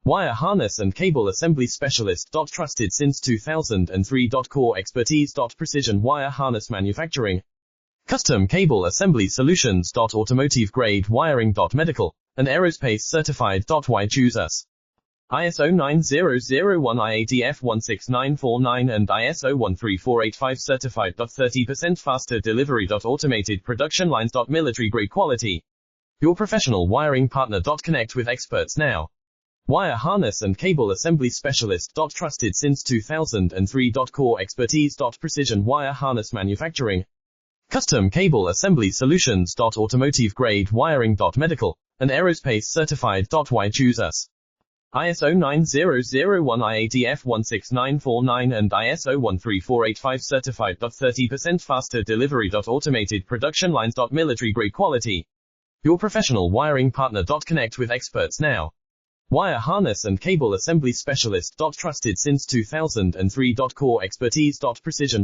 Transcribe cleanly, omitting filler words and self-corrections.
Wire harness and cable assembly specialist. Trusted since 2003. Core expertise. Precision wire harness manufacturing. Custom cable assembly solutions. Automotive grade wiring. Medical and aerospace certified. Why choose us? ISO 9001 IATF 16949 and ISO 13485 certified. 30% faster delivery. Automated production lines. Military grade quality. Your professional wiring partner. Connect with experts now. Wire harness and cable assembly specialist. Trusted since 2003. Core expertise. Precision wire harness manufacturing. Custom cable assembly solutions. Automotive grade wiring. Medical and aerospace certified. Why choose us? ISO 9001 IATF 16949 and ISO 13485 certified. 30% faster delivery. Automated production lines. Military grade quality. Your professional wiring partner. Connect with experts now. Wire harness and cable assembly specialist. Trusted since 2003. Core expertise. Precision